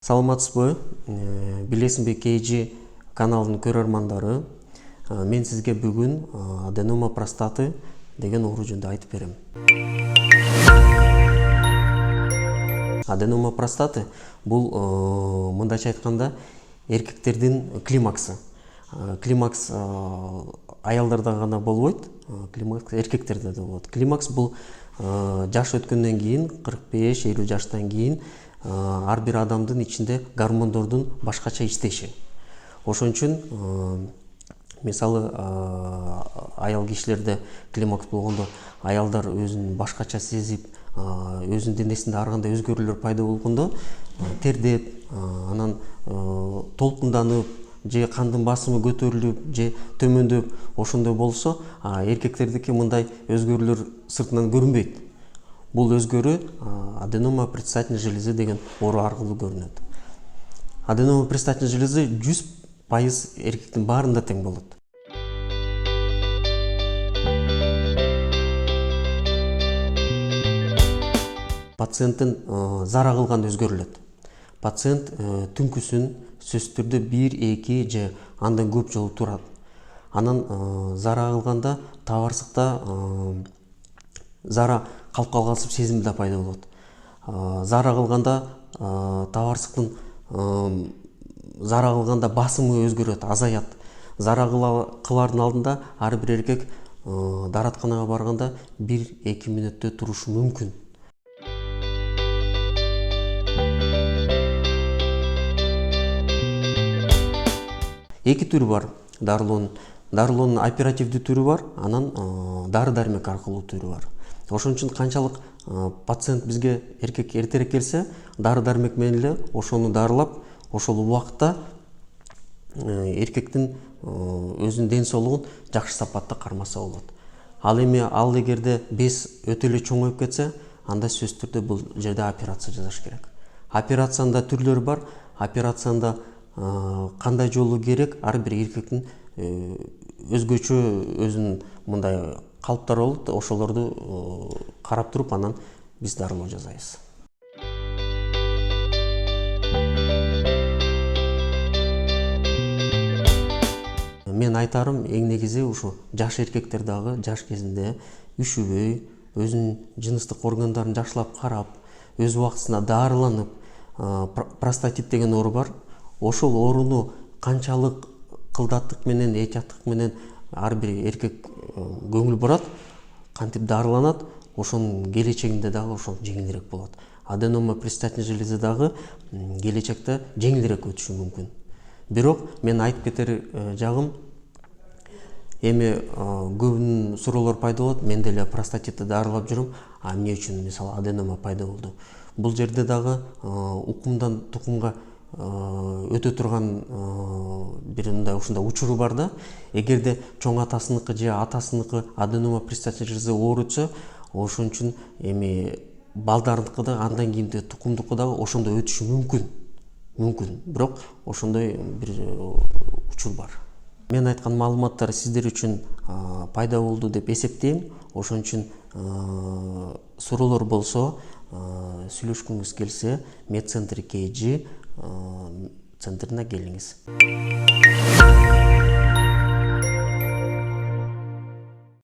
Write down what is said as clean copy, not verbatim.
Саламатсызбы, билесизби KG каналынын көрөрмандары. Мен сизге бүгүн аденома простаты деген оору жөнүндө айтып берем. Аденома простаты бул мындайча айтканда эркектердин климаксы. Климакс аялдарда гана болбойт, климакс эркектерде да болот. Климакс бул жаш өткөндөн кийин 45-50 жаштан кийин ар бир адамдын ичинде гормондордун башкача иштеши. Ошон үчүн мисалы аял кишилерде климакс болгондо аялдар өзүн башкача сезип, өзүнүн денесинде ар кандай өзгөрүүлөр пайда болгондо тердеп, анан толкунданып, же кандын басымы көтөрүлүп, же төмөндөп, ошондой болсо, эркектердики мындай өзгөрүүлөр сыртынан көрүнбөйт. Бул өзгөрүү аденома предстательной железы деген оору аркылуу көрүнөт. Аденома предстательной железы 100% эркектин баарында тең болот. Пациенттин зара кылганда өзгөрүлөт. Пациент түнкүсүн сөзсүз түрдө 1-2 же андан көп жолу турат. Анан зара кылганда табарсыкта зара калып калгансып сезим да пайда болот. Зара кылганда табарсыктын зара кылганда басымы өзгөрөт, азаят. Зара кылаардын алдында ар бир эркек даратканага барганда 1-2 мүнөттө турушу мүмкүн. Эки түрү бар дарылоонун. Дарылоонун оперативдүү түрү бар, анан дары-дармек аркылуу түрү бар. Ошон үчүн канчалык пациент бизге эркек эртерээк келсе, дары-дармек менен эле ошону дарылап, ошол убакытта эркектин өзүнүн ден соолугун жакшы сапатта кармаса болот. Ал эгерде без өтө эле чоңоюп кетсе, анда сөзсүз түрдө бул жерде операция жасаш керек. Операциянын да түрлөрү бар. Операциянда кандай жолу керек, ар бир эркектин өзгөчө өзүнүн мындай калыптары болот, ошолорду карап туруп анан биз дарылоо жасайбыз. Мен айтарым эң негизи ушу жаш эркектер дагы жаш кезинде үшүбөй, өзүнүн жыныстык органдарын жакшылап карап, өз убактысында дарыланып, простатит деген оору бар. Ошол ооруну канчалык кылдаттык менен, этияттык менен ар бир эркек көңүл бурат, кантип дарыланат, ошонун келечегинде дагы ошол жеңилирээк болот. Аденома предстательной железы дагы келечекте жеңилирээк өтүшү мүмкүн. Бирок мен айтып кетер жагым, эми көбүнүн суроолор пайда болот, мен деле простатитти дарылап жүрөм, эмне үчүн мисалы аденома пайда болду? Бул жерде дагы укумдан тукумга өтө турган бир ушундай учуру бар да. Эгерде чоң атасыныкы же атасыныкы аденома предстательной железы оорутса, ошон үчүн эми балдарыныкы да андан кийинки тукумдуку дагы ошондой өтүшү мүмкүн. Бирок ошондой бир учур бар. Мен айткан маалыматтар сиздер үчүн пайда болду деп эсептейм. Ошон үчүн суроолор болсо, сүйлөшкүңүз келсе, медцентр KG центрине келиңиз.